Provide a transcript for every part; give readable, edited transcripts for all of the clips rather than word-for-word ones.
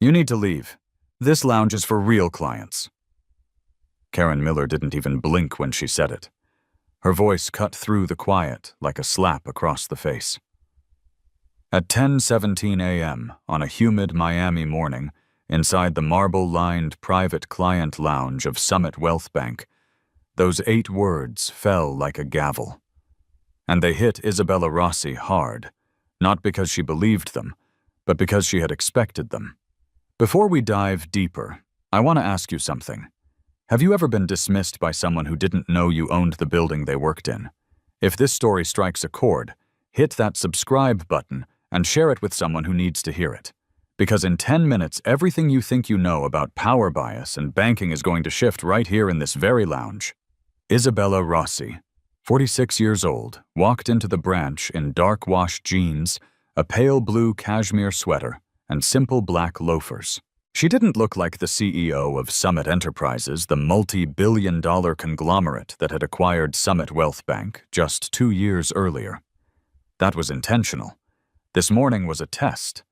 You need to leave. This lounge is for real clients. Karen Miller didn't even blink when she said it. Her voice cut through the quiet like a slap across the face. At 10:17 a.m. on a humid Miami morning, inside the marble-lined private client lounge of Summit Wealth Bank, those 8 words fell like a gavel. And they hit Isabella Rossi hard, not because she believed them, but because she had expected them. Before we dive deeper, I want to ask you something. Have you ever been dismissed by someone who didn't know you owned the building they worked in? If this story strikes a chord, hit that subscribe button and share it with someone who needs to hear it. Because in 10 minutes, everything you think you know about power bias and banking is going to shift right here in this very lounge. Isabella Rossi, 46 years old, walked into the branch in dark wash jeans, a pale blue cashmere sweater, and simple black loafers. She didn't look like the CEO of Summit Enterprises, the multi-billion-dollar conglomerate that had acquired Summit Wealth Bank just 2 years earlier. That was intentional. This morning was a test.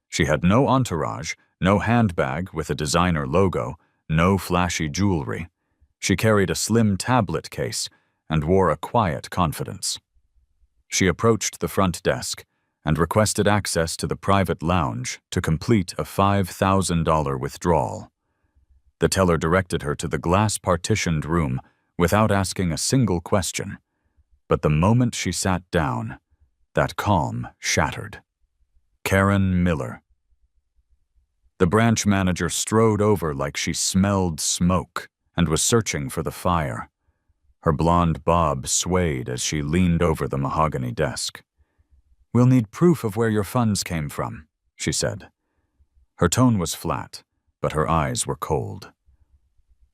She had no entourage, no handbag with a designer logo, no flashy jewelry. She carried a slim tablet case and wore a quiet confidence. She approached the front desk and requested access to the private lounge to complete a $5,000 withdrawal. The teller directed her to the glass-partitioned room without asking a single question. But the moment she sat down, that calm shattered. Karen Miller. The branch manager strode over like she smelled smoke and was searching for the fire. Her blonde bob swayed as she leaned over the mahogany desk. "We'll need proof of where your funds came from," she said. Her tone was flat, but her eyes were cold.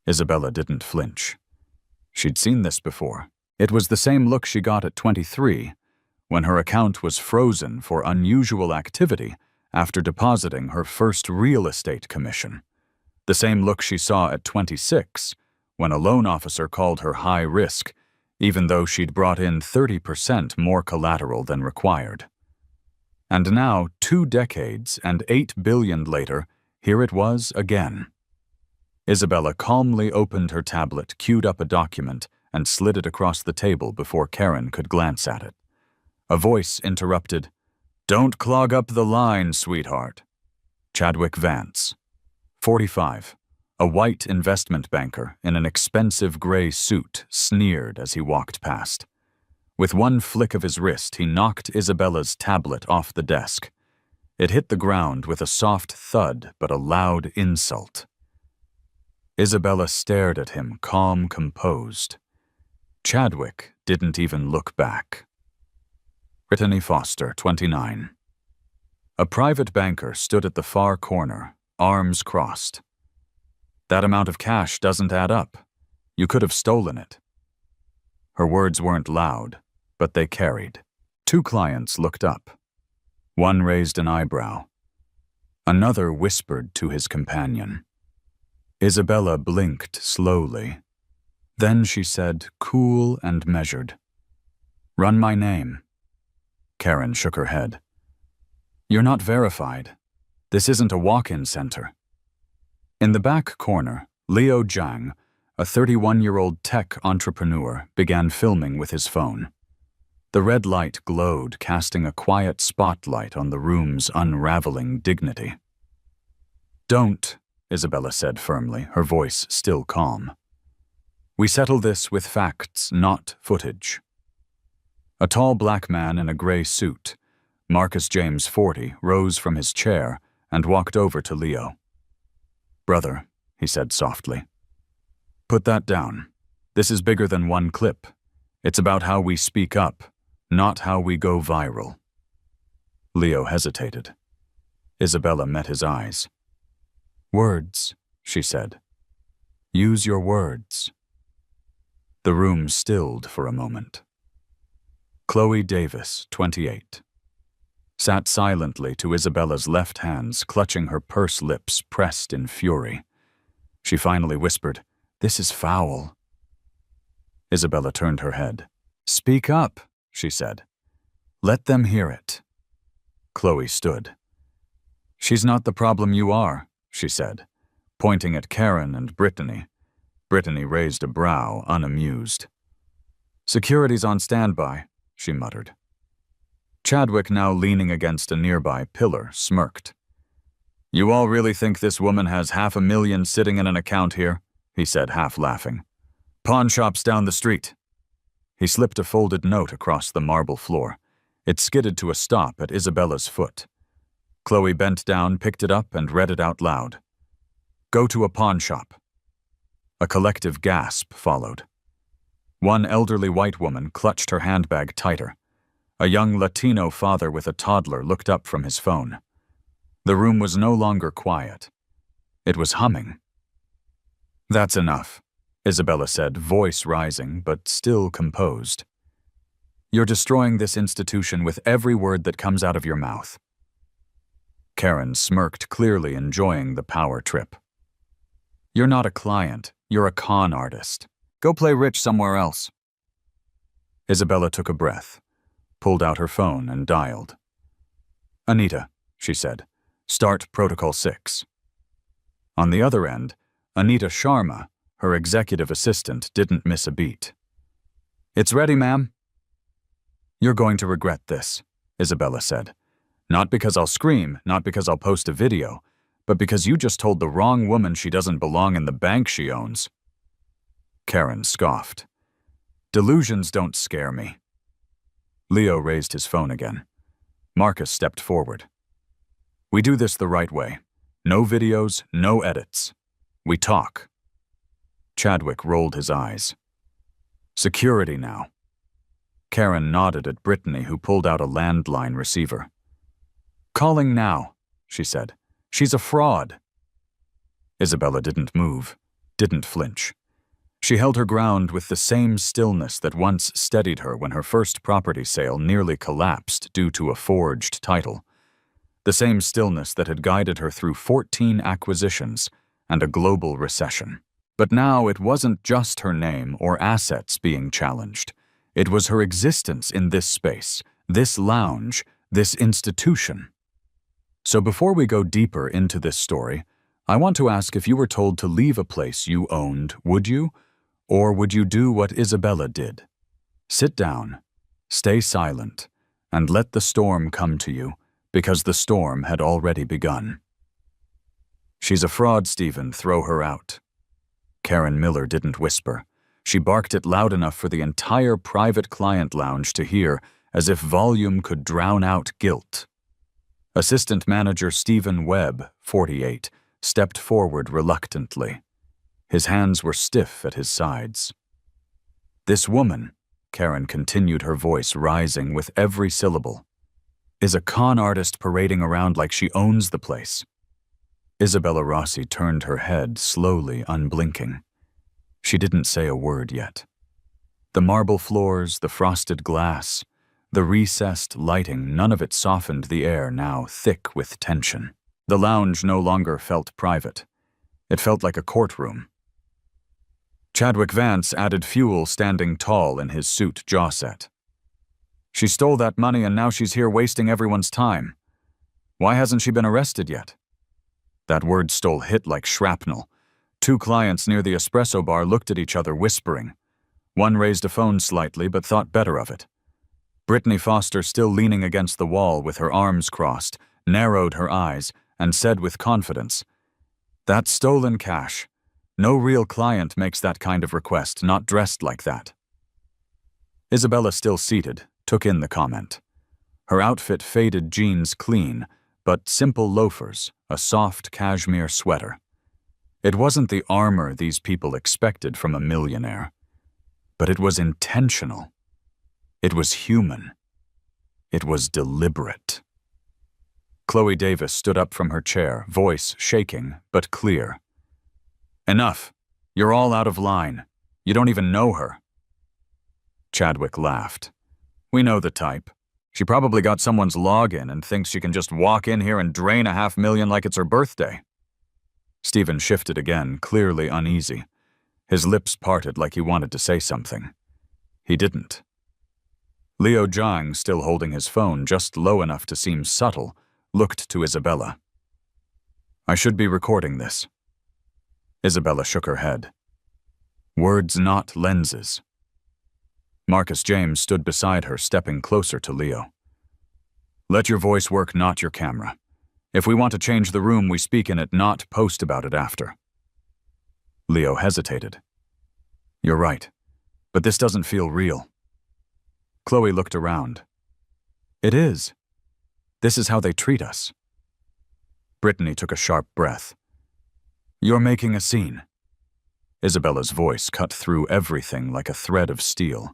Isabella didn't flinch. She'd seen this before. It was the same look she got at 23, when her account was frozen for unusual activity after depositing her first real estate commission. The same look she saw at 26, when a loan officer called her high risk, even though she'd brought in 30% more collateral than required. And now, 2 decades and $8 billion later, here it was again. Isabella calmly opened her tablet, queued up a document, and slid it across the table before Karen could glance at it. A voice interrupted, "Don't clog up the line, sweetheart." Chadwick Vance, 45, a white investment banker in an expensive gray suit, sneered as he walked past. With one flick of his wrist, he knocked Isabella's tablet off the desk. It hit the ground with a soft thud but a loud insult. Isabella stared at him, calm, composed. Chadwick didn't even look back. Brittany Foster, 29. A private banker stood at the far corner, arms crossed. "That amount of cash doesn't add up. You could have stolen it." Her words weren't loud, but they carried. 2 clients looked up. One raised an eyebrow. Another whispered to his companion. Isabella blinked slowly. Then she said, cool and measured, "Run my name." Karen shook her head. "You're not verified. This isn't a walk-in center." In the back corner, Leo Zhang, a 31-year-old tech entrepreneur, began filming with his phone. The red light glowed, casting a quiet spotlight on the room's unraveling dignity. "Don't," Isabella said firmly, her voice still calm. "We settle this with facts, not footage." A tall black man in a gray suit, Marcus James 40, rose from his chair and walked over to Leo. "Brother," he said softly, "put that down. This is bigger than one clip. It's about how we speak up, not how we go viral." Leo hesitated. Isabella met his eyes. "Words," she said. "Use your words." The room stilled for a moment. Chloe Davis, 28, sat silently to Isabella's left hands, clutching her purse lips pressed in fury. She finally whispered, "This is foul." Isabella turned her head. "Speak up," she said. "Let them hear it." Chloe stood. "She's not the problem, you are," she said, pointing at Karen and Brittany. Brittany raised a brow, unamused. Security's on standby, she muttered. Chadwick, now leaning against a nearby pillar, smirked. You all really think this woman has $500,000 sitting in an account here? He said, half laughing. Pawn shop's down the street. He slipped a folded note across the marble floor. It skidded to a stop at Isabella's foot. Chloe bent down, picked it up, and read it out loud. Go to a pawn shop. A collective gasp followed. One elderly white woman clutched her handbag tighter. A young Latino father with a toddler looked up from his phone. The room was no longer quiet. It was humming. That's enough, Isabella said, voice rising, but still composed. You're destroying this institution with every word that comes out of your mouth. Karen smirked, clearly enjoying the power trip. You're not a client, you're a con artist. Go play rich somewhere else. Isabella took a breath, pulled out her phone and dialed. Anita, she said, start Protocol 6. On the other end, Anita Sharma, her executive assistant, didn't miss a beat. It's ready, ma'am. You're going to regret this, Isabella said. Not because I'll scream, not because I'll post a video, but because you just told the wrong woman she doesn't belong in the bank she owns. Karen scoffed. Delusions don't scare me. Leo raised his phone again. Marcus stepped forward. We do this the right way. No videos, no edits. We talk. Chadwick rolled his eyes. Security now. Karen nodded at Brittany, who pulled out a landline receiver. Calling now, she said. She's a fraud. Isabella didn't move, didn't flinch. She held her ground with the same stillness that once steadied her when her first property sale nearly collapsed due to a forged title. The same stillness that had guided her through 14 acquisitions and a global recession. But now it wasn't just her name or assets being challenged. It was her existence in this space, this lounge, this institution. So before we go deeper into this story, I want to ask, if you were told to leave a place you owned, would you? Or would you do what Isabella did? Sit down, stay silent, and let the storm come to you, because the storm had already begun. She's a fraud, Stephen. Throw her out. Karen Miller didn't whisper. She barked it loud enough for the entire private client lounge to hear, as if volume could drown out guilt. Assistant Manager Stephen Webb, 48, stepped forward reluctantly. His hands were stiff at his sides. This woman, Karen continued, her voice rising with every syllable, is a con artist parading around like she owns the place. Isabella Rossi turned her head, slowly, unblinking. She didn't say a word yet. The marble floors, the frosted glass, the recessed lighting, none of it softened the air now thick with tension. The lounge no longer felt private. It felt like a courtroom. Chadwick Vance added fuel, standing tall in his suit, jaw set. She stole that money and now she's here wasting everyone's time. Why hasn't she been arrested yet? That word stole hit like shrapnel. Two clients near the espresso bar looked at each other, whispering. One raised a phone slightly but thought better of it. Brittany Foster, still leaning against the wall with her arms crossed, narrowed her eyes and said with confidence, That's stolen cash. No real client makes that kind of request, not dressed like that. Isabella, still seated, took in the comment. Her outfit faded jeans clean, but simple loafers, a soft cashmere sweater. It wasn't the armor these people expected from a millionaire, but it was intentional. It was human. It was deliberate. Chloe Davis stood up from her chair, voice shaking but clear. Enough. You're all out of line. You don't even know her. Chadwick laughed. We know the type. She probably got someone's login and thinks she can just walk in here and drain $500,000 like it's her birthday. Stephen shifted again, clearly uneasy. His lips parted like he wanted to say something. He didn't. Leo Jiang, still holding his phone just low enough to seem subtle, looked to Isabella. I should be recording this. Isabella shook her head. Words, not lenses. Marcus James stood beside her, stepping closer to Leo. Let your voice work, not your camera. If we want to change the room, we speak in it, not post about it after. Leo hesitated. You're right, but this doesn't feel real. Chloe looked around. It is. This is how they treat us. Brittany took a sharp breath. You're making a scene. Isabella's voice cut through everything like a thread of steel.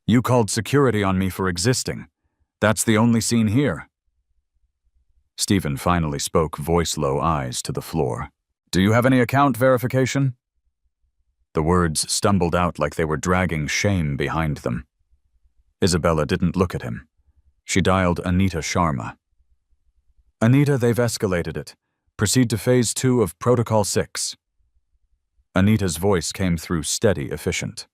You called security on me for existing. That's the only scene here. Stephen finally spoke, voice low, eyes to the floor. Do you have any account verification? The words stumbled out like they were dragging shame behind them. Isabella didn't look at him. She dialed Anita Sharma. Anita, they've escalated it. Proceed to Phase 2 of Protocol 6. Anita's voice came through steady, efficient.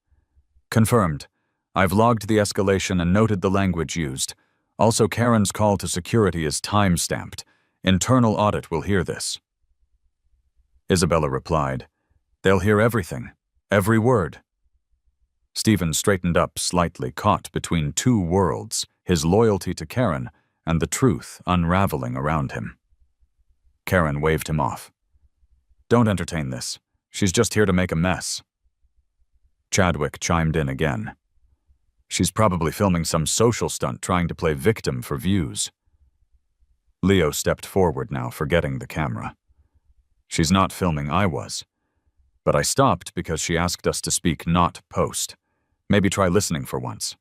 Confirmed. I've logged the escalation and noted the language used. Also, Karen's call to security is time-stamped. Internal audit will hear this. Isabella replied, They'll hear everything, every word. Stephen straightened up slightly, caught between two worlds, his loyalty to Karen and the truth unraveling around him. Karen waved him off. Don't entertain this. She's just here to make a mess. Chadwick chimed in again. She's probably filming some social stunt trying to play victim for views. Leo stepped forward now, forgetting the camera. She's not filming, I was. But I stopped because she asked us to speak, not post. Maybe try listening for once.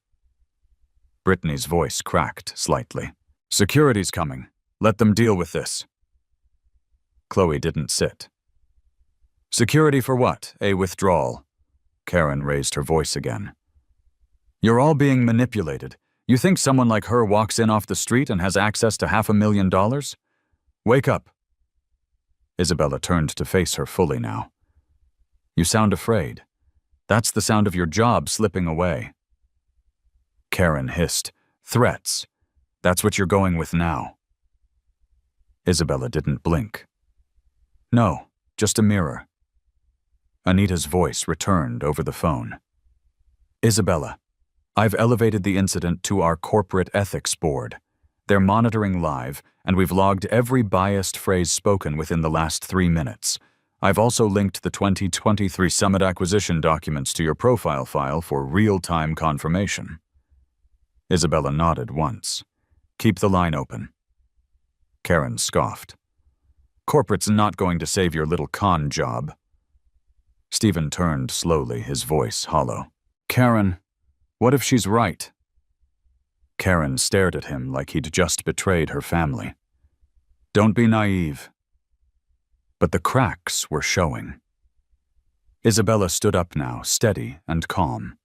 Brittany's voice cracked slightly. Security's coming. Let them deal with this. Chloe didn't sit. Security for what? A withdrawal. Karen raised her voice again. You're all being manipulated. You think someone like her walks in off the street and has access to $500,000? Wake up. Isabella turned to face her fully now. You sound afraid. That's the sound of your job slipping away. Karen hissed. Threats. That's what you're going with now. Isabella didn't blink. No, just a mirror. Anita's voice returned over the phone. Isabella, I've elevated the incident to our corporate ethics board. They're monitoring live, and we've logged every biased phrase spoken within the last 3 minutes. I've also linked the 2023 Summit acquisition documents to your profile file for real-time confirmation. Isabella nodded once. Keep the line open. Karen scoffed. Corporate's not going to save your little con job. Stephen turned slowly, his voice hollow. Karen, what if she's right? Karen stared at him like he'd just betrayed her family. Don't be naive. But the cracks were showing. Isabella stood up now, steady and calm.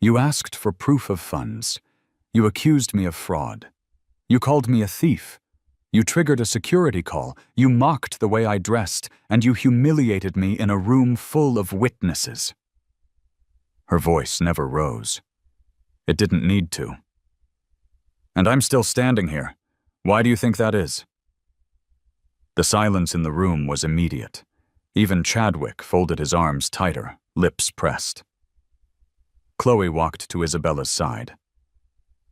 You asked for proof of funds. You accused me of fraud. You called me a thief. You triggered a security call. You mocked the way I dressed, and you humiliated me in a room full of witnesses. Her voice never rose. It didn't need to. And I'm still standing here. Why do you think that is? The silence in the room was immediate. Even Chadwick folded his arms tighter, lips pressed. Chloe walked to Isabella's side.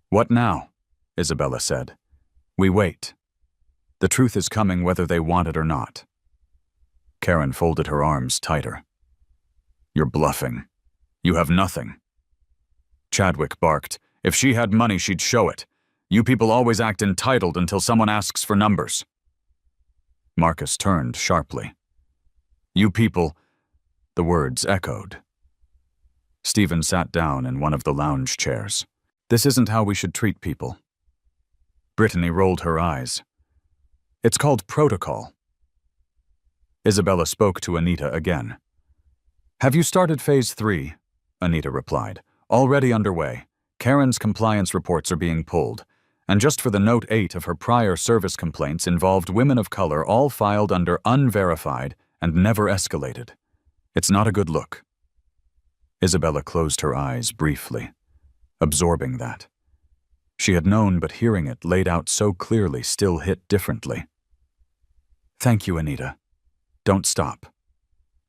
What now? Isabella said. We wait. The truth is coming whether they want it or not. Karen folded her arms tighter. You're bluffing. You have nothing. Chadwick barked. If she had money, she'd show it. You people always act entitled until someone asks for numbers. Marcus turned sharply. You people, the words echoed. Stephen sat down in one of the lounge chairs. This isn't how we should treat people. Brittany rolled her eyes. It's called protocol. Isabella spoke to Anita again. Have you started Phase 3? Anita replied. Already underway. Karen's compliance reports are being pulled. And just for the Note 8 of her prior service complaints involved women of color, all filed under unverified and never escalated. It's not a good look. Isabella closed her eyes briefly, absorbing that. She had known, but hearing it laid out so clearly still hit differently. Thank you, Anita. Don't stop.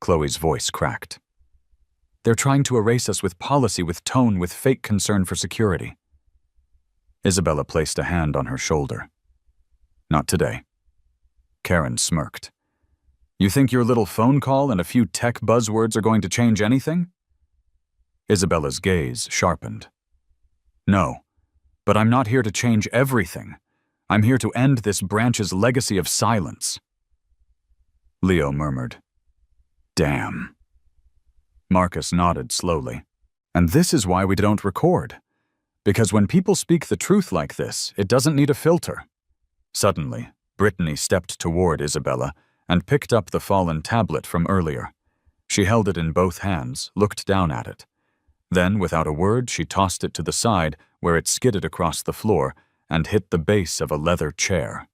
Chloe's voice cracked. They're trying to erase us with policy, with tone, with fake concern for security. Isabella placed a hand on her shoulder. Not today. Karen smirked. You think your little phone call and a few tech buzzwords are going to change anything? Isabella's gaze sharpened. No, but I'm not here to change everything. I'm here to end this branch's legacy of silence. Leo murmured. Damn. Marcus nodded slowly. And this is why we don't record. Because when people speak the truth like this, it doesn't need a filter. Suddenly, Brittany stepped toward Isabella and picked up the fallen tablet from earlier. She held it in both hands, looked down at it. Then, without a word, she tossed it to the side, where it skidded across the floor and hit the base of a leather chair.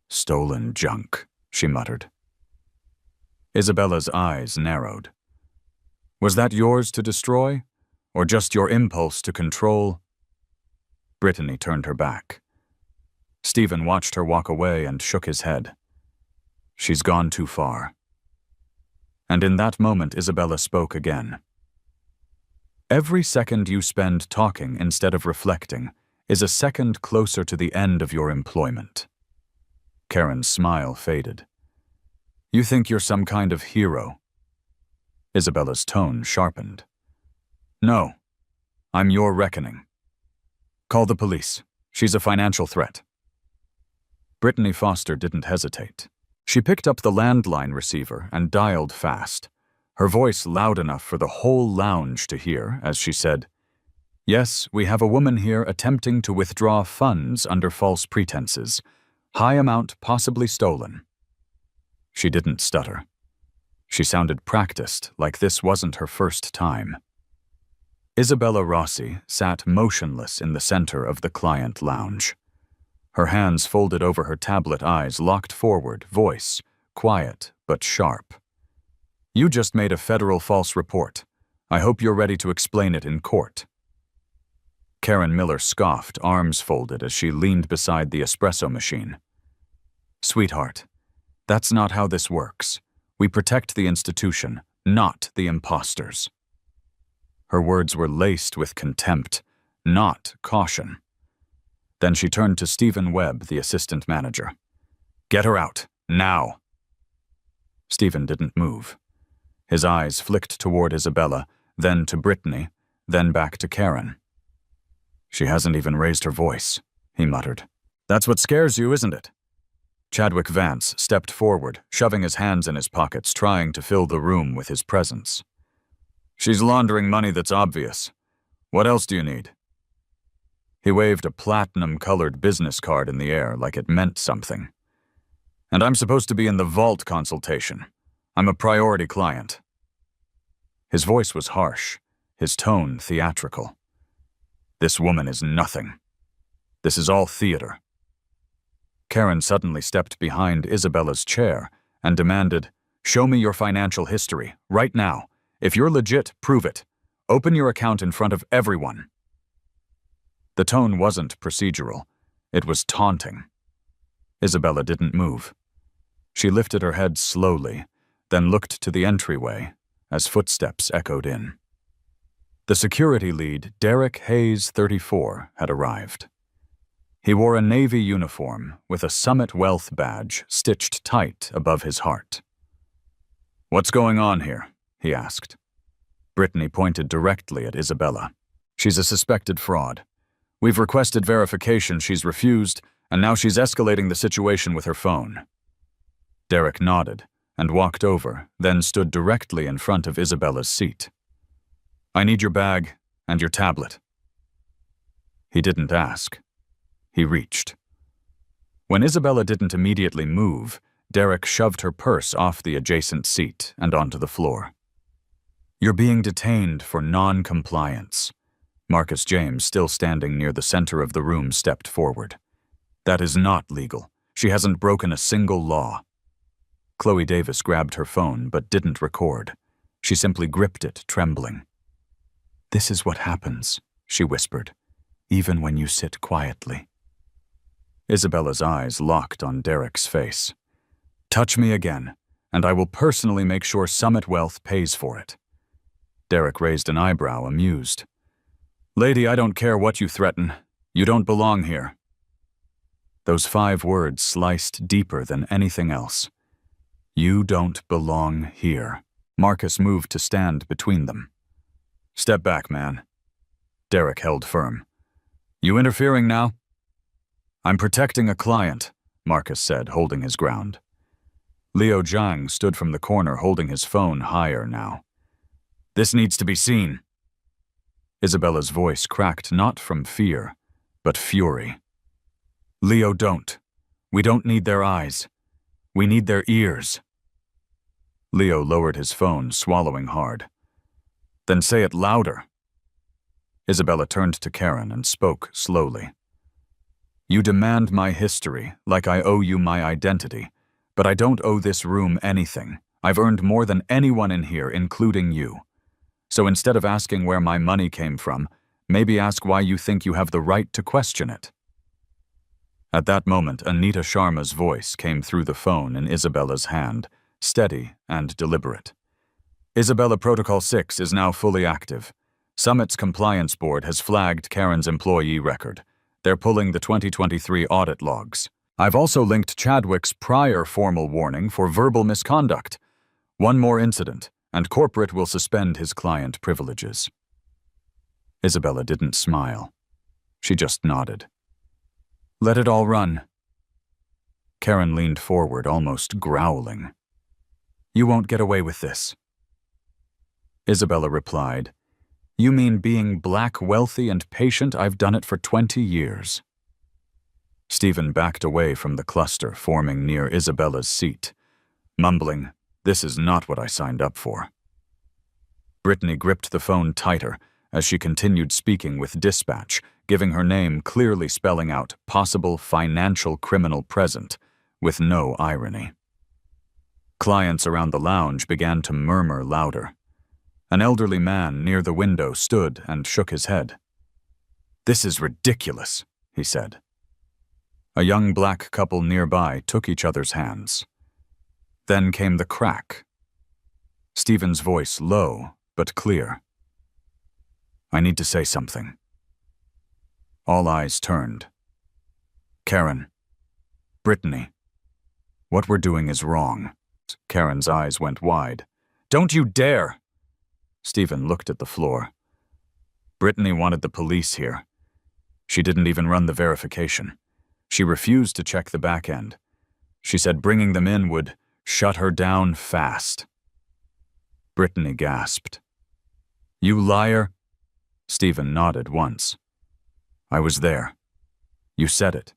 Stolen junk, she muttered. Isabella's eyes narrowed. Was that yours to destroy, or just your impulse to control? Brittany turned her back. Stephen watched her walk away and shook his head. She's gone too far. And in that moment, Isabella spoke again. Every second you spend talking instead of reflecting is a second closer to the end of your employment. Karen's smile faded. You think you're some kind of hero. Isabella's tone sharpened. No, I'm your reckoning. Call the police. She's a financial threat. Brittany Foster didn't hesitate. She picked up the landline receiver and dialed fast, her voice loud enough for the whole lounge to hear as she said, Yes, we have a woman here attempting to withdraw funds under false pretenses. High amount possibly stolen. She didn't stutter. She sounded practiced, like this wasn't her first time. Isabella Rossi sat motionless in the center of the client lounge. Her hands folded over her tablet, eyes locked forward, voice quiet but sharp. You just made a federal false report. I hope you're ready to explain it in court. Karen Miller scoffed, arms folded as she leaned beside the espresso machine. Sweetheart, that's not how this works. We protect the institution, not the imposters. Her words were laced with contempt, not caution. Then she turned to Stephen Webb, the assistant manager. Get her out, now. Stephen didn't move. His eyes flicked toward Isabella, then to Brittany, then back to Karen. She hasn't even raised her voice, he muttered. That's what scares you, isn't it? Chadwick Vance stepped forward, shoving his hands in his pockets, trying to fill the room with his presence. She's laundering money that's obvious. What else do you need? He waved a platinum-colored business card in the air like it meant something. And I'm supposed to be in the vault consultation. I'm a priority client. His voice was harsh, his tone theatrical. This woman is nothing. This is all theater. Karen suddenly stepped behind Isabella's chair and demanded, Show me your financial history, right now. If you're legit, prove it. Open your account in front of everyone. The tone wasn't procedural. It was taunting. Isabella didn't move. She lifted her head slowly, then looked to the entryway as footsteps echoed in. The security lead, Derek Hayes, 34, had arrived. He wore a Navy uniform with a Summit Wealth badge stitched tight above his heart. What's going on here? He asked. Brittany pointed directly at Isabella. She's a suspected fraud. We've requested verification, she's refused, and now she's escalating the situation with her phone. Derek nodded and walked over, then stood directly in front of Isabella's seat. I need your bag and your tablet. He didn't ask. He reached. When Isabella didn't immediately move, Derek shoved her purse off the adjacent seat and onto the floor. You're being detained for non-compliance. Marcus James, still standing near the center of the room, stepped forward. That is not legal. She hasn't broken a single law. Chloe Davis grabbed her phone but didn't record. She simply gripped it, trembling. This is what happens, she whispered, even when you sit quietly. Isabella's eyes locked on Derek's face. Touch me again, and I will personally make sure Summit Wealth pays for it. Derek raised an eyebrow, amused. Lady, I don't care what you threaten. You don't belong here. Those 5 words sliced deeper than anything else. You don't belong here. Marcus moved to stand between them. Step back, man. Derek held firm. You interfering now? I'm protecting a client, Marcus said, holding his ground. Liu Zhang stood from the corner holding his phone higher now. This needs to be seen. Isabella's voice cracked not from fear, but fury. Leo, don't. We don't need their eyes. We need their ears. Leo lowered his phone, swallowing hard. Then say it louder. Isabella turned to Karen and spoke slowly. You demand my history, like I owe you my identity, but I don't owe this room anything. I've earned more than anyone in here, including you. So instead of asking where my money came from, maybe ask why you think you have the right to question it. At that moment, Anita Sharma's voice came through the phone in Isabella's hand, steady and deliberate. Isabella Protocol 6 is now fully active. Summit's compliance board has flagged Karen's employee record. They're pulling the 2023 audit logs. I've also linked Chadwick's prior formal warning for verbal misconduct. One more incident, and corporate will suspend his client privileges. Isabella didn't smile. She just nodded. Let it all run. Karen leaned forward, almost growling. You won't get away with this. Isabella replied, You mean being black, wealthy, and patient? I've done it for 20 years. Stephen backed away from the cluster forming near Isabella's seat, mumbling, This is not what I signed up for. Brittany gripped the phone tighter as she continued speaking with dispatch, giving her name clearly spelling out possible financial criminal present, with no irony. Clients around the lounge began to murmur louder. An elderly man near the window stood and shook his head. This is ridiculous, he said. A young black couple nearby took each other's hands. Then came the crack. Stephen's voice low but clear. I need to say something. All eyes turned. Karen. Brittany. What we're doing is wrong. Karen's eyes went wide. Don't you dare! Stephen looked at the floor. Brittany wanted the police here. She didn't even run the verification. She refused to check the back end. She said bringing them in would shut her down fast. Brittany gasped. You liar! Stephen nodded once. I was there. You said it.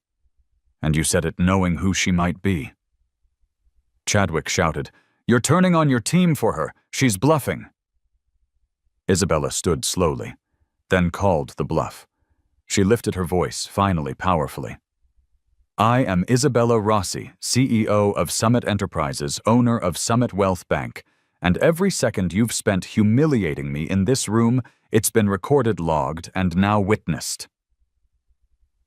And you said it knowing who she might be. Chadwick shouted, You're turning on your team for her. She's bluffing. Isabella stood slowly, then called the bluff. She lifted her voice, finally powerfully. I am Isabella Rossi, CEO of Summit Enterprises, owner of Summit Wealth Bank, and every second you've spent humiliating me in this room, it's been recorded, logged, and now witnessed.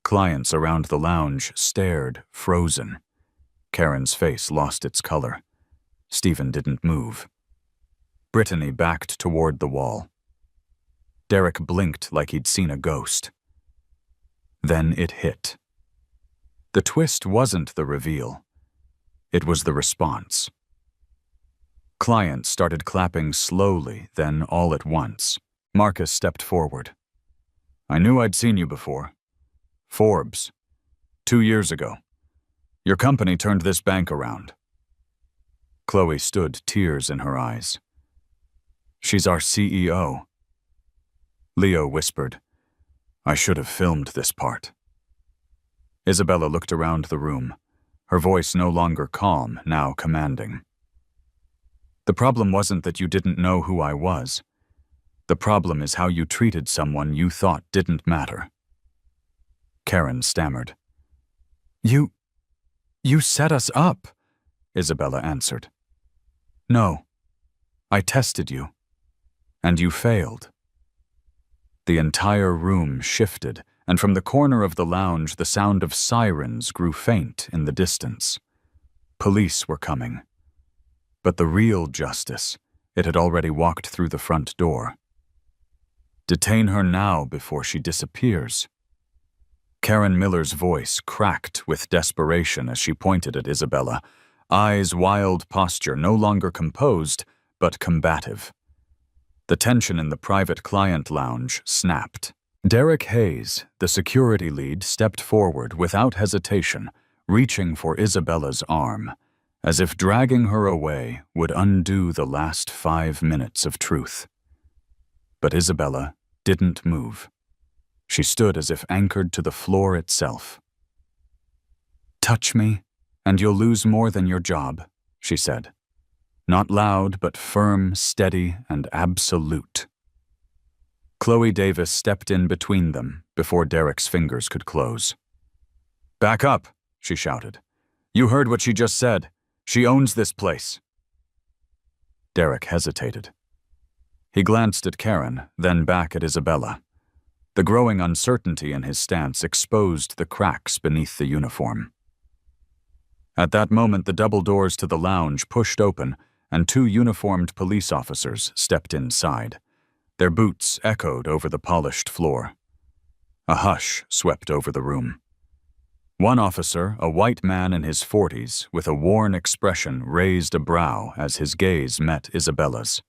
Clients around the lounge stared, frozen. Karen's face lost its color. Stephen didn't move. Brittany backed toward the wall. Derek blinked like he'd seen a ghost. Then it hit. The twist wasn't the reveal. It was the response. Clients started clapping slowly, then all at once. Marcus stepped forward. I knew I'd seen you before. Forbes. 2 years ago. Your company turned this bank around. Chloe stood, tears in her eyes. She's our CEO. Leo whispered, I should have filmed this part. Isabella looked around the room, her voice no longer calm, now commanding. The problem wasn't that you didn't know who I was. The problem is how you treated someone you thought didn't matter. Karen stammered. You set us up, Isabella answered. No, I tested you, and you failed. The entire room shifted, and from the corner of the lounge the sound of sirens grew faint in the distance. Police were coming. But the real justice, it had already walked through the front door. Detain her now before she disappears. Karen Miller's voice cracked with desperation as she pointed at Isabella, eyes wild, posture no longer composed, but combative. The tension in the private client lounge snapped. Derek Hayes, the security lead, stepped forward without hesitation, reaching for Isabella's arm, as if dragging her away would undo the last 5 minutes of truth. But Isabella didn't move. She stood as if anchored to the floor itself. "Touch me, and you'll lose more than your job," she said. Not loud, but firm, steady, and absolute. Chloe Davis stepped in between them before Derek's fingers could close. "Back up," she shouted. "You heard what she just said. She owns this place." Derek hesitated. He glanced at Karen, then back at Isabella. The growing uncertainty in his stance exposed the cracks beneath the uniform. At that moment, the double doors to the lounge pushed open, and 2 uniformed police officers stepped inside. Their boots echoed over the polished floor. A hush swept over the room. One officer, a white man in his 40s, with a worn expression, raised a brow as his gaze met Isabella's.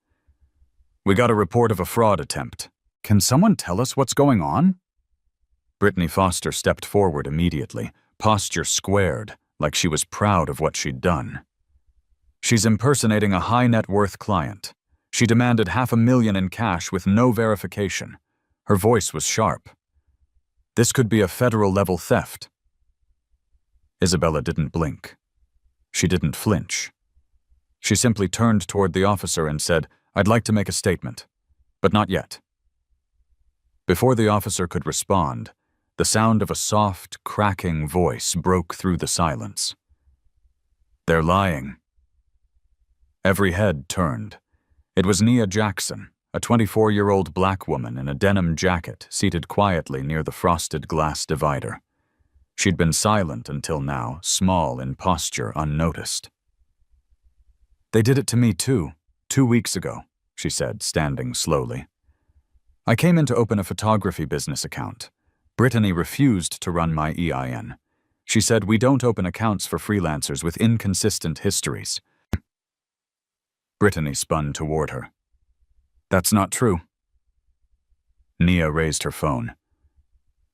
"We got a report of a fraud attempt. Can someone tell us what's going on?" Brittany Foster stepped forward immediately, posture squared, like she was proud of what she'd done. "She's impersonating a high-net-worth client. She demanded $500,000 in cash with no verification." Her voice was sharp. "This could be a federal-level theft." Isabella didn't blink. She didn't flinch. She simply turned toward the officer and said, "I'd like to make a statement, but not yet." Before the officer could respond, the sound of a soft, cracking voice broke through the silence. "They're lying." Every head turned. It was Nia Jackson, a 24-year-old black woman in a denim jacket, seated quietly near the frosted glass divider. She'd been silent until now, small in posture, unnoticed. "They did it to me too, 2 weeks ago," she said, standing slowly. "I came in to open a photography business account. Brittany refused to run my EIN. She said we don't open accounts for freelancers with inconsistent histories." Brittany spun toward her. "That's not true." Nia raised her phone.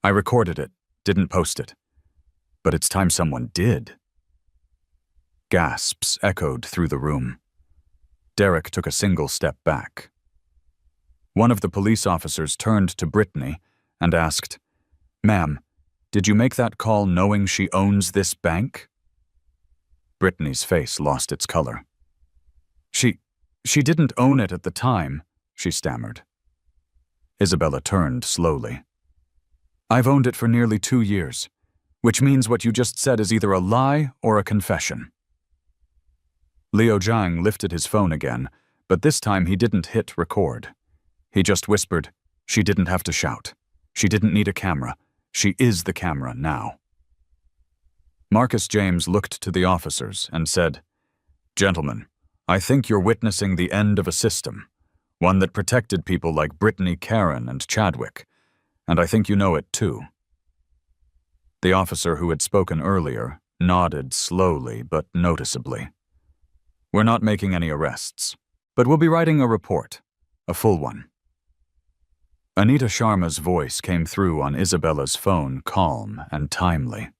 "I recorded it, didn't post it. But it's time someone did." Gasps echoed through the room. Derek took a single step back. One of the police officers turned to Brittany and asked, "Ma'am, did you make that call knowing she owns this bank?" Brittany's face lost its color. She didn't own it at the time," she stammered. Isabella turned slowly. "I've owned it for nearly 2 years, which means what you just said is either a lie or a confession." Liu Zhang lifted his phone again, but this time he didn't hit record. He just whispered, "She didn't have to shout. She didn't need a camera. She is the camera now." Marcus James looked to the officers and said, "Gentlemen, I think you're witnessing the end of a system, one that protected people like Brittany, Karen, and Chadwick, and I think you know it too." The officer who had spoken earlier nodded slowly but noticeably. "We're not making any arrests, but we'll be writing a report, a full one." Anita Sharma's voice came through on Isabella's phone, calm and timely.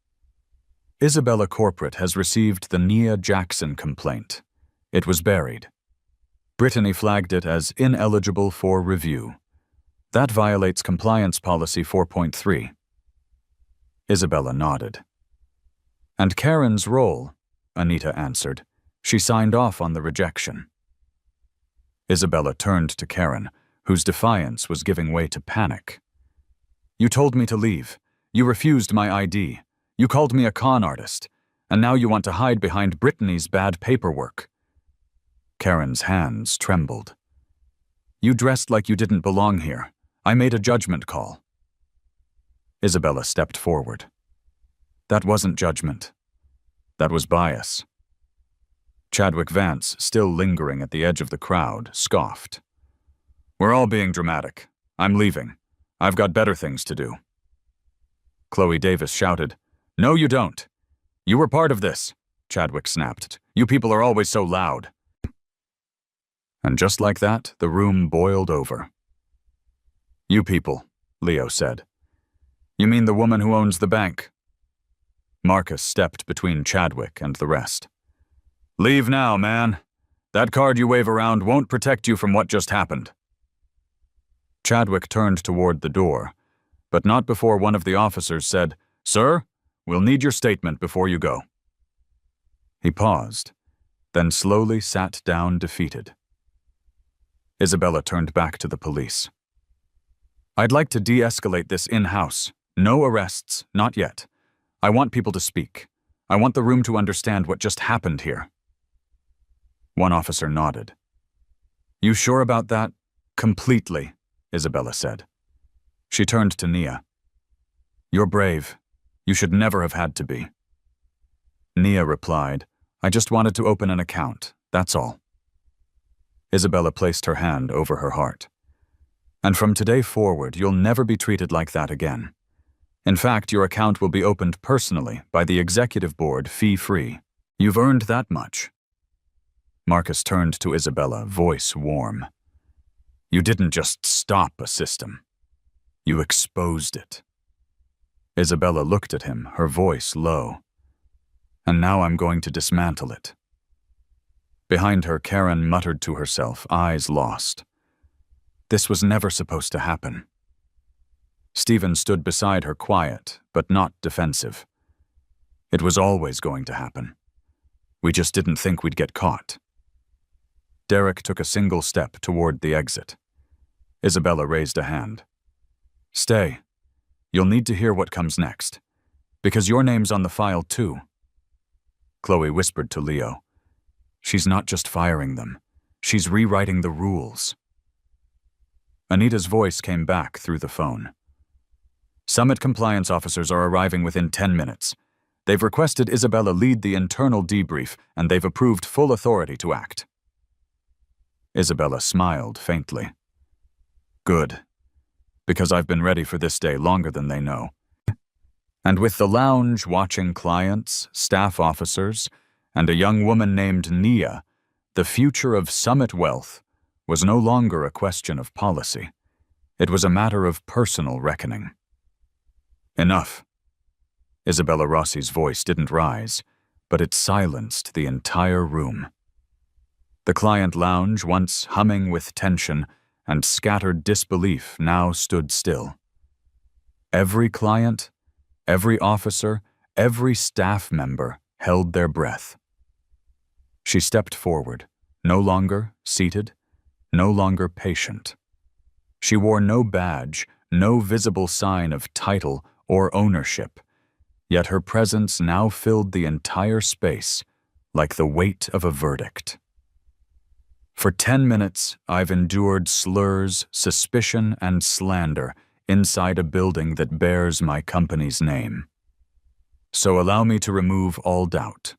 "Isabella Corporate has received the Nia Jackson complaint. It was buried. Brittany flagged it as ineligible for review. That violates Compliance Policy 4.3. Isabella nodded. "And Karen's role," Anita answered. "She signed off on the rejection." Isabella turned to Karen, whose defiance was giving way to panic. "You told me to leave. You refused my ID. You called me a con artist. And now you want to hide behind Brittany's bad paperwork." Karen's hands trembled. "You dressed like you didn't belong here. I made a judgment call." Isabella stepped forward. "That wasn't judgment. That was bias. Chadwick Vance, still lingering at the edge of the crowd, scoffed. We're all being dramatic. I'm leaving. I've got better things to do. Chloe Davis shouted, No, you don't. You were part of this, Chadwick snapped. You people are always so loud. And just like that, the room boiled over. You people, Leo said. You mean the woman who owns the bank? Marcus stepped between Chadwick and the rest. Leave now, man. That card you wave around won't protect you from what just happened. Chadwick turned toward the door, but not before one of the officers said, Sir, we'll need your statement before you go. He paused, then slowly sat down defeated. Isabella turned back to the police. I'd like to de-escalate this in-house. No arrests, not yet. I want people to speak. I want the room to understand what just happened here. One officer nodded. You sure about that? Completely, Isabella said. She turned to Nia. You're brave. You should never have had to be. Nia replied, I just wanted to open an account, that's all. Isabella placed her hand over her heart. And from today forward, you'll never be treated like that again. In fact, your account will be opened personally by the executive board fee-free. You've earned that much. Marcus turned to Isabella, voice warm. You didn't just stop a system. You exposed it. Isabella looked at him, her voice low. And now I'm going to dismantle it. Behind her, Karen muttered to herself, eyes lost. This was never supposed to happen. Stephen stood beside her, quiet, but not defensive. It was always going to happen. We just didn't think we'd get caught. Derek took a single step toward the exit. Isabella raised a hand. Stay. You'll need to hear what comes next. Because your name's on the file too. Chloe whispered to Leo. She's not just firing them. She's rewriting the rules. Anita's voice came back through the phone. Summit compliance officers are arriving within 10 minutes. They've requested Isabella lead the internal debrief, and they've approved full authority to act. Isabella smiled faintly. Good. Because I've been ready for this day longer than they know. And with the lounge watching clients, staff officers, and a young woman named Nia, the future of Summit Wealth was no longer a question of policy. It was a matter of personal reckoning. Enough. Isabella Rossi's voice didn't rise, but it silenced the entire room. The client lounge, once humming with tension and scattered disbelief, now stood still. Every client, every officer, every staff member held their breath. She stepped forward, no longer seated, no longer patient. She wore no badge, no visible sign of title or ownership, yet her presence now filled the entire space like the weight of a verdict. For 10 minutes, I've endured slurs, suspicion, and slander inside a building that bears my company's name. So allow me to remove all doubt.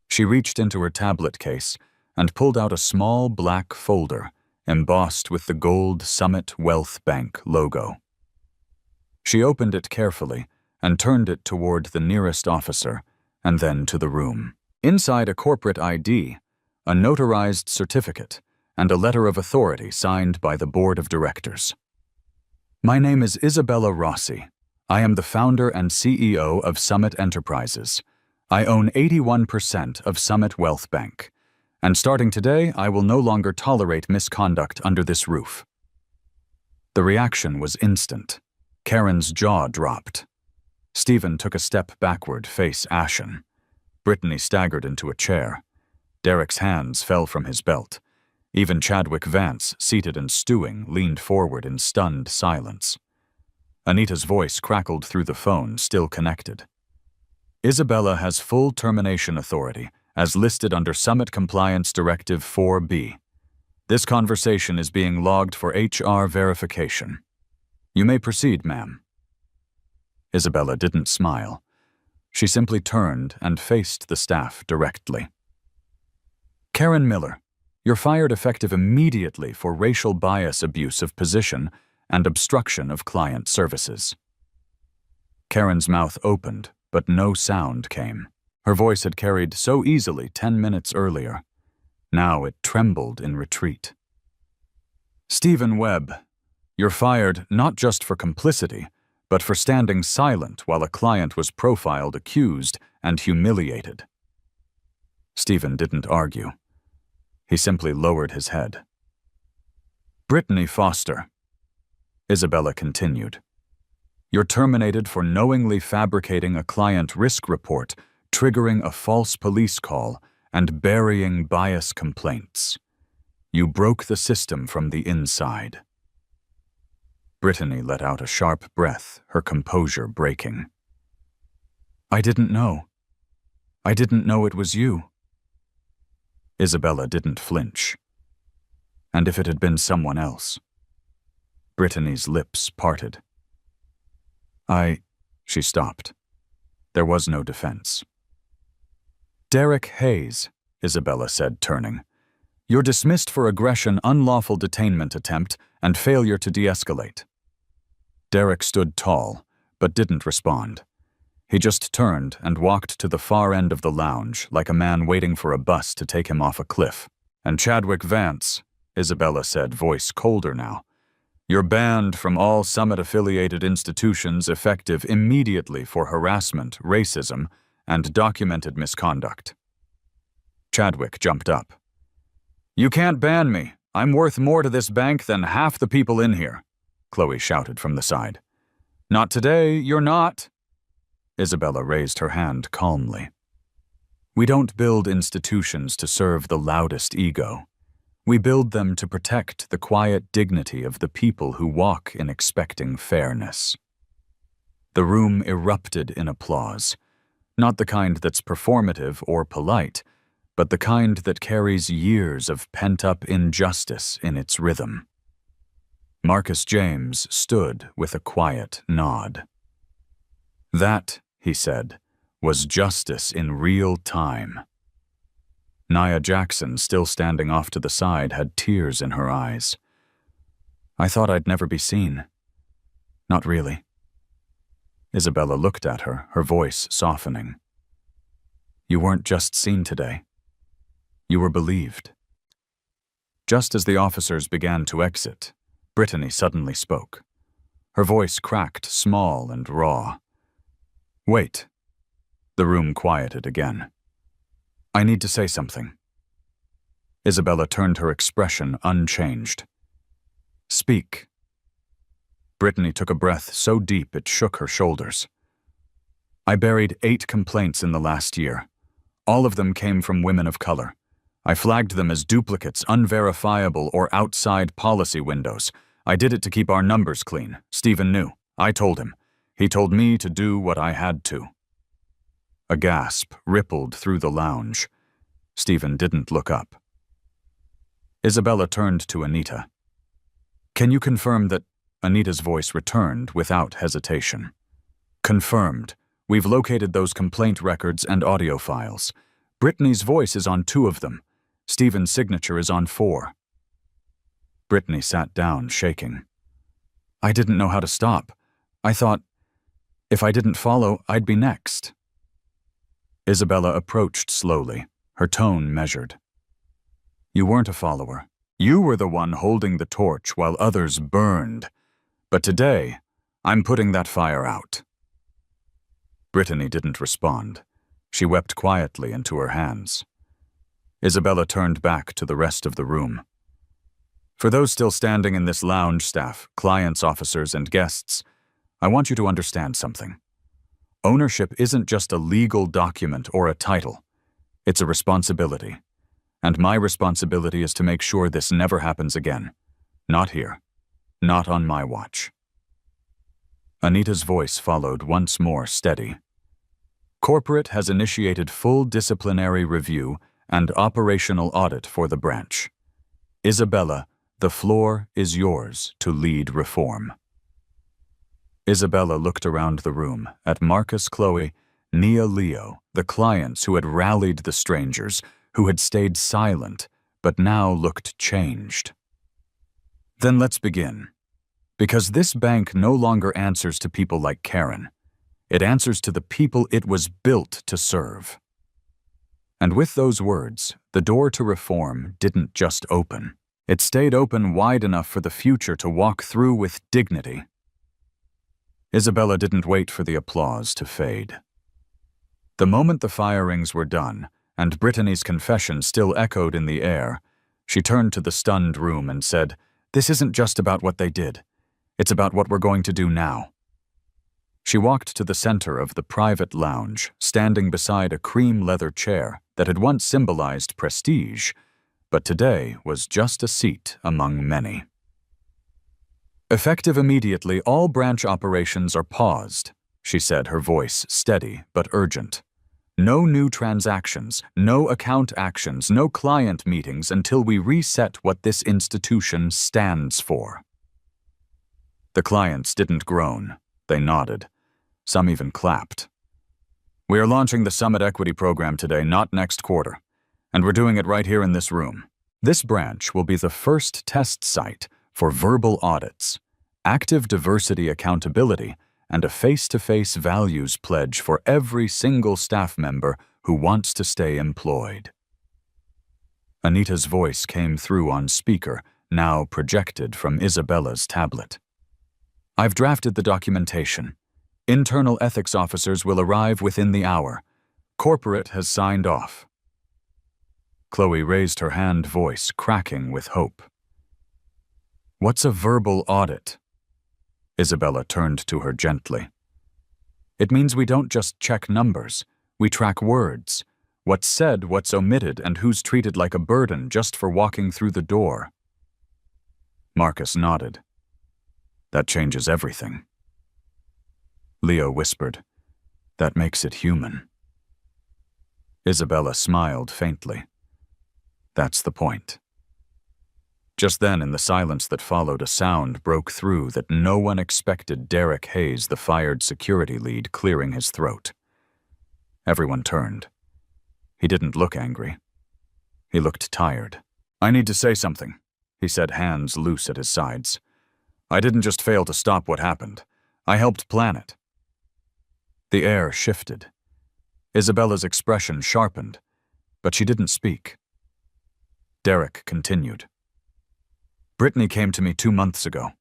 She reached into her tablet case and pulled out a small black folder embossed with the gold Summit Wealth Bank logo. She opened it carefully and turned it toward the nearest officer and then to the room. Inside a corporate ID, a notarized certificate, and a letter of authority signed by the board of directors. My name is Isabella Rossi. I am the founder and CEO of Summit Enterprises. I own 81% of Summit Wealth Bank, and starting today, I will no longer tolerate misconduct under this roof. The reaction was instant. Karen's jaw dropped. Stephen took a step backward, face ashen. Brittany staggered into a chair. Derek's hands fell from his belt. Even Chadwick Vance, seated and stewing, leaned forward in stunned silence. Anita's voice crackled through the phone, still connected. Isabella has full termination authority, as listed under Summit Compliance Directive 4B. This conversation is being logged for HR verification. You may proceed, ma'am. Isabella didn't smile. She simply turned and faced the staff directly. Karen Miller, you're fired effective immediately for racial bias abuse of position and obstruction of client services. Karen's mouth opened, but no sound came. Her voice had carried so easily 10 minutes earlier. Now it trembled in retreat. Stephen Webb, you're fired not just for complicity, but for standing silent while a client was profiled, accused, and humiliated. Stephen didn't argue. He simply lowered his head. Brittany Foster, Isabella continued, you're terminated for knowingly fabricating a client risk report, triggering a false police call, and burying bias complaints. You broke the system from the inside. Brittany let out a sharp breath, her composure breaking. I didn't know. I didn't know it was you. Isabella didn't flinch. And if it had been someone else? Brittany's lips parted. She stopped. There was no defense. Derek Hayes, Isabella said, turning. You're dismissed for aggression, unlawful detainment attempt, and failure to de-escalate. Derek stood tall, but didn't respond. He just turned and walked to the far end of the lounge, like a man waiting for a bus to take him off a cliff. And Chadwick Vance, Isabella said, voice colder now. You're banned from all Summit-affiliated institutions effective immediately for harassment, racism, and documented misconduct. Chadwick jumped up. You can't ban me. I'm worth more to this bank than half the people in here, Chloe shouted from the side. Not today, you're not. Isabella raised her hand calmly. We don't build institutions to serve the loudest ego. We build them to protect the quiet dignity of the people who walk in expecting fairness. The room erupted in applause, not the kind that's performative or polite, but the kind that carries years of pent-up injustice in its rhythm. Marcus James stood with a quiet nod. That, he said, was justice in real time. Nia Jackson, still standing off to the side, had tears in her eyes. I thought I'd never be seen. Not really. Isabella looked at her, her voice softening. You weren't just seen today. You were believed. Just as the officers began to exit, Brittany suddenly spoke. Her voice cracked, small and raw. Wait. The room quieted again. I need to say something. Isabella turned, her expression unchanged. Speak. Brittany took a breath so deep it shook her shoulders. I buried 8 complaints in the last year. All of them came from women of color. I flagged them as duplicates, unverifiable, or outside policy windows. I did it to keep our numbers clean. Stephen knew. I told him. He told me to do what I had to. A gasp rippled through the lounge. Stephen didn't look up. Isabella turned to Anita. Can you confirm that... Anita's voice returned without hesitation. Confirmed. We've located those complaint records and audio files. Brittany's voice is on 2 of them. Stephen's signature is on 4. Brittany sat down, shaking. I didn't know how to stop. I thought, if I didn't follow, I'd be next. Isabella approached slowly, her tone measured. You weren't a follower. You were the one holding the torch while others burned. But today, I'm putting that fire out. Brittany didn't respond. She wept quietly into her hands. Isabella turned back to the rest of the room. For those still standing in this lounge, staff, clients, officers, and guests, I want you to understand something. Ownership isn't just a legal document or a title. It's a responsibility. And my responsibility is to make sure this never happens again. Not here. Not on my watch. Anita's voice followed, once more steady. Corporate has initiated full disciplinary review and operational audit for the branch. Isabella, the floor is yours to lead reform. Isabella looked around the room at Marcus, Chloe, Nia, Leo, the clients who had rallied the strangers, who had stayed silent but now looked changed. Then let's begin. Because this bank no longer answers to people like Karen. It answers to the people it was built to serve. And with those words, the door to reform didn't just open. It stayed open wide enough for the future to walk through with dignity. Isabella didn't wait for the applause to fade. The moment the firings were done, and Brittany's confession still echoed in the air, she turned to the stunned room and said, "This isn't just about what they did. It's about what we're going to do now." She walked to the center of the private lounge, standing beside a cream leather chair that had once symbolized prestige, but today was just a seat among many. "Effective immediately, all branch operations are paused," she said, her voice steady but urgent. "No new transactions, no account actions, no client meetings until we reset what this institution stands for." The clients didn't groan. They nodded. Some even clapped. "We are launching the Summit Equity Program today, not next quarter. And we're doing it right here in this room. This branch will be the first test site for verbal audits, active diversity accountability, and a face-to-face values pledge for every single staff member who wants to stay employed." Anita's voice came through on speaker, now projected from Isabella's tablet. "I've drafted the documentation. Internal ethics officers will arrive within the hour. Corporate has signed off." Chloe raised her hand, voice cracking with hope. "What's a verbal audit?" Isabella turned to her gently. "It means we don't just check numbers. We track words. What's said, what's omitted, and who's treated like a burden just for walking through the door." Marcus nodded. "That changes everything." Leo whispered, "That makes it human." Isabella smiled faintly. "That's the point." Just then, in the silence that followed, a sound broke through that no one expected. Derek Hayes, the fired security lead, clearing his throat. Everyone turned. He didn't look angry. He looked tired. "I need to say something," he said, hands loose at his sides. "I didn't just fail to stop what happened. I helped plan it." The air shifted. Isabella's expression sharpened, but she didn't speak. Derek continued. "Brittany came to me 2 months ago.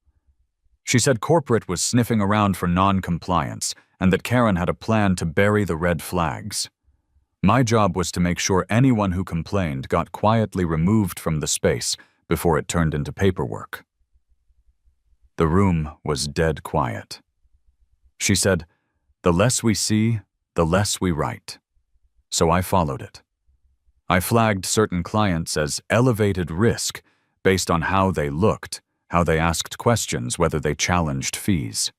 She said corporate was sniffing around for non-compliance and that Karen had a plan to bury the red flags. My job was to make sure anyone who complained got quietly removed from the space before it turned into paperwork." The room was dead quiet. She said, "The less we see, the less we write." So I followed it. I flagged certain clients as elevated risk based on how they looked, how they asked questions, whether they challenged fees.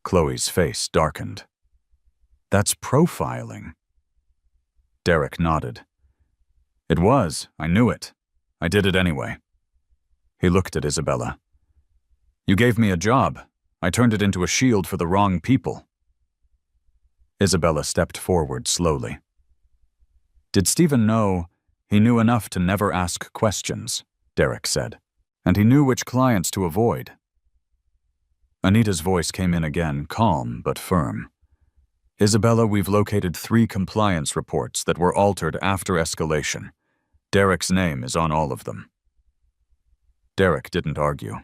Chloe's face darkened. "That's profiling." Derek nodded. "It was. I knew it. I did it anyway." He looked at Isabella. "You gave me a job. I turned it into a shield for the wrong people." Isabella stepped forward slowly. "Did Stephen know?" "He knew enough to never ask questions," Derek said, "and he knew which clients to avoid." Anita's voice came in again, calm but firm. "Isabella, we've located 3 compliance reports that were altered after escalation. Derek's name is on all of them." Derek didn't argue.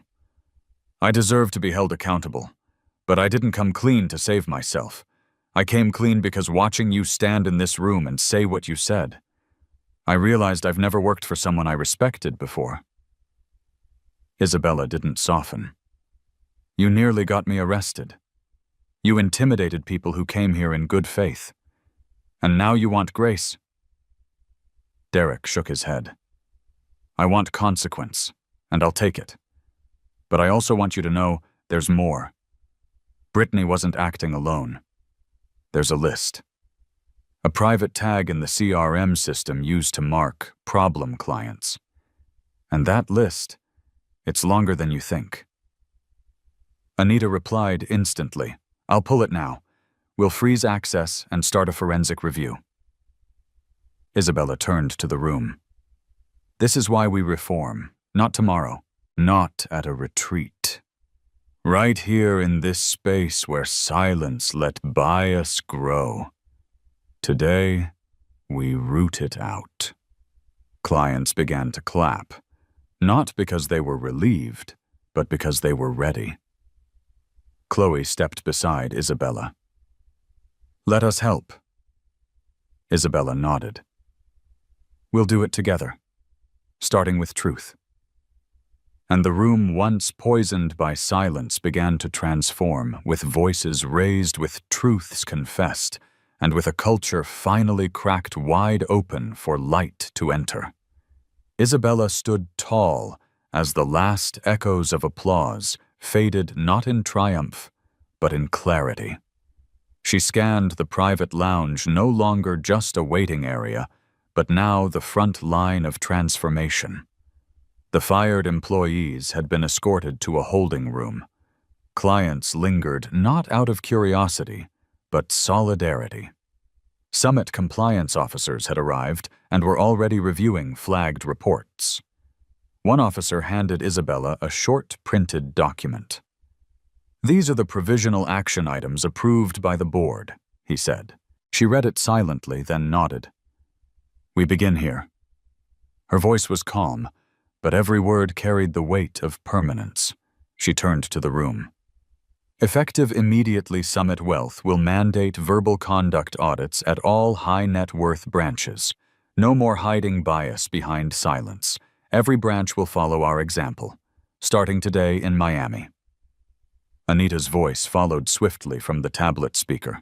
"I deserve to be held accountable, but I didn't come clean to save myself. I came clean because watching you stand in this room and say what you said, I realized I've never worked for someone I respected before." Isabella didn't soften. "You nearly got me arrested. You intimidated people who came here in good faith. And now you want grace." Derek shook his head. "I want consequence, and I'll take it. But I also want you to know there's more. Brittany wasn't acting alone. There's a list. A private tag in the CRM system used to mark problem clients. And that list, it's longer than you think." Anita replied instantly, "I'll pull it now. We'll freeze access and start a forensic review." Isabella turned to the room. This is why we reform, not tomorrow, not at a retreat. Right here in this space where silence let bias grow. Today, we root it out. Clients began to clap, not because they were relieved, but because they were ready. Chloe stepped beside Isabella. Let us help. Isabella nodded. We'll do it together, starting with truth. And the room once poisoned by silence began to transform, with voices raised, with truths confessed, and with a culture finally cracked wide open for light to enter. Isabella stood tall as the last echoes of applause faded not in triumph, but in clarity. She scanned the private lounge, no longer just a waiting area, but now the front line of transformation. The fired employees had been escorted to a holding room. Clients lingered not out of curiosity, but solidarity. Summit compliance officers had arrived and were already reviewing flagged reports. One officer handed Isabella a short printed document. These are the provisional action items approved by the board, he said. She read it silently, then nodded. We begin here. Her voice was calm, but every word carried the weight of permanence. She turned to the room. Effective immediately, Summit Wealth will mandate verbal conduct audits at all high net worth branches. No more hiding bias behind silence. Every branch will follow our example, starting today in Miami. Anita's voice followed swiftly from the tablet speaker.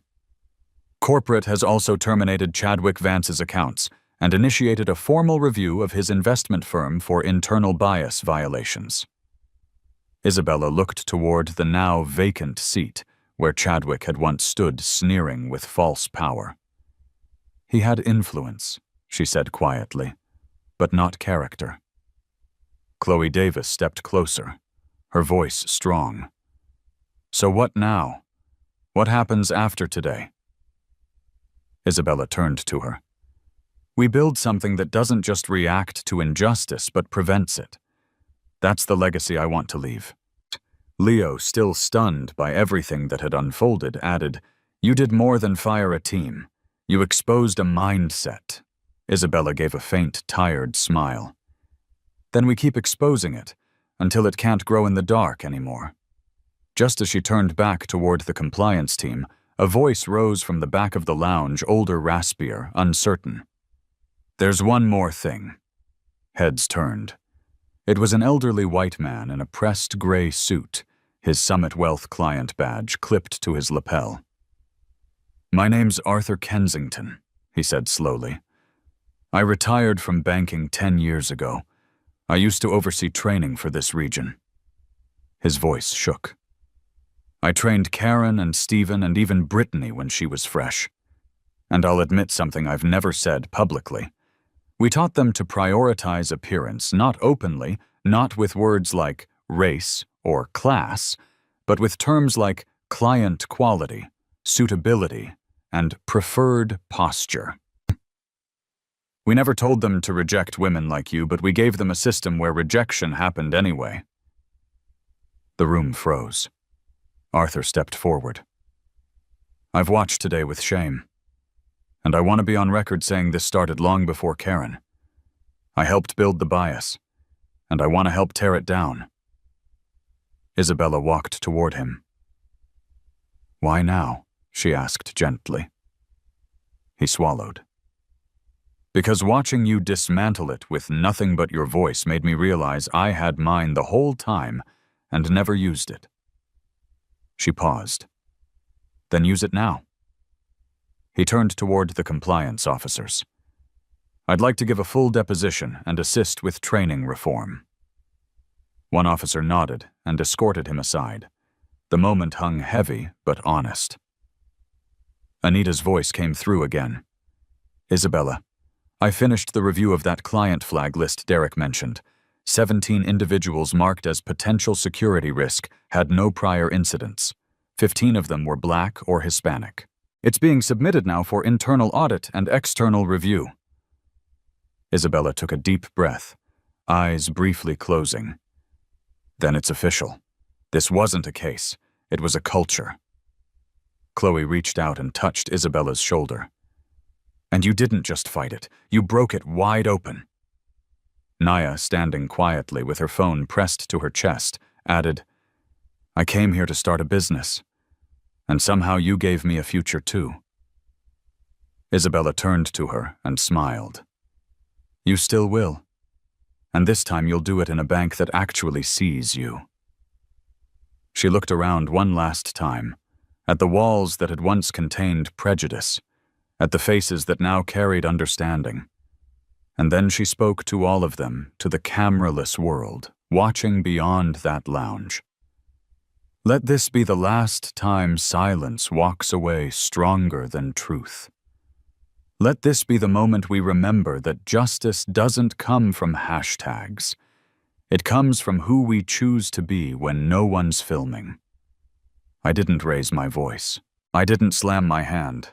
Corporate has also terminated Chadwick Vance's accounts and initiated a formal review of his investment firm for internal bias violations. Isabella looked toward the now vacant seat where Chadwick had once stood sneering with false power. He had influence, she said quietly, but not character. Chloe Davis stepped closer, her voice strong. So what now? What happens after today? Isabella turned to her. We build something that doesn't just react to injustice, but prevents it. That's the legacy I want to leave. Leo, still stunned by everything that had unfolded, added, You did more than fire a team. You exposed a mindset. Isabella gave a faint, tired smile. Then we keep exposing it, until it can't grow in the dark anymore. Just as she turned back toward the compliance team, a voice rose from the back of the lounge, older, raspier, uncertain. There's one more thing. Heads turned. It was an elderly white man in a pressed gray suit, his Summit Wealth client badge clipped to his lapel. My name's Arthur Kensington, he said slowly. I retired from banking 10 years ago. I used to oversee training for this region. His voice shook. I trained Karen and Stephen and even Brittany when she was fresh. And I'll admit something I've never said publicly. We taught them to prioritize appearance, not openly, not with words like race or class, but with terms like client quality, suitability, and preferred posture. We never told them to reject women like you, but we gave them a system where rejection happened anyway. The room froze. Arthur stepped forward. I've watched today with shame, and I want to be on record saying this started long before Karen. I helped build the bias, and I want to help tear it down. Isabella walked toward him. Why now? She asked gently. He swallowed. Because watching you dismantle it with nothing but your voice made me realize I had mine the whole time and never used it. She paused. Then use it now. He turned toward the compliance officers. I'd like to give a full deposition and assist with training reform. One officer nodded and escorted him aside. The moment hung heavy but honest. Anita's voice came through again. Isabella, I finished the review of that client flag list Derek mentioned. 17 individuals marked as potential security risk had no prior incidents. 15 of them were Black or Hispanic. It's being submitted now for internal audit and external review. Isabella took a deep breath, eyes briefly closing. Then it's official. This wasn't a case. It was a culture. Chloe reached out and touched Isabella's shoulder. And you didn't just fight it. You broke it wide open. Naya, standing quietly with her phone pressed to her chest, added, I came here to start a business. And somehow you gave me a future too. Isabella turned to her and smiled. You still will. And this time you'll do it in a bank that actually sees you. She looked around one last time, at the walls that had once contained prejudice, at the faces that now carried understanding. And then she spoke to all of them, to the cameraless world, watching beyond that lounge. Let this be the last time silence walks away stronger than truth. Let this be the moment we remember that justice doesn't come from hashtags. It comes from who we choose to be when no one's filming. I didn't raise my voice. I didn't slam my hand.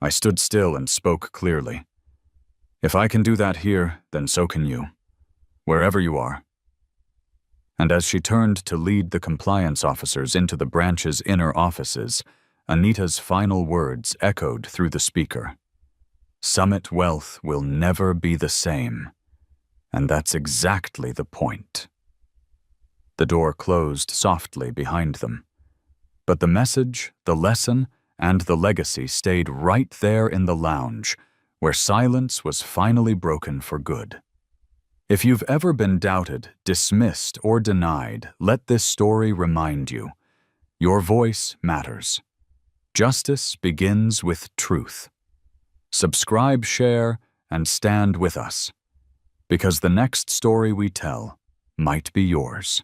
I stood still and spoke clearly. If I can do that here, then so can you, wherever you are. And as she turned to lead the compliance officers into the branch's inner offices, Anita's final words echoed through the speaker. Summit Wealth will never be the same. And that's exactly the point. The door closed softly behind them. But the message, the lesson, and the legacy stayed right there in the lounge, where silence was finally broken for good. If you've ever been doubted, dismissed, or denied, let this story remind you. Your voice matters. Justice begins with truth. Subscribe, share, and stand with us. Because the next story we tell might be yours.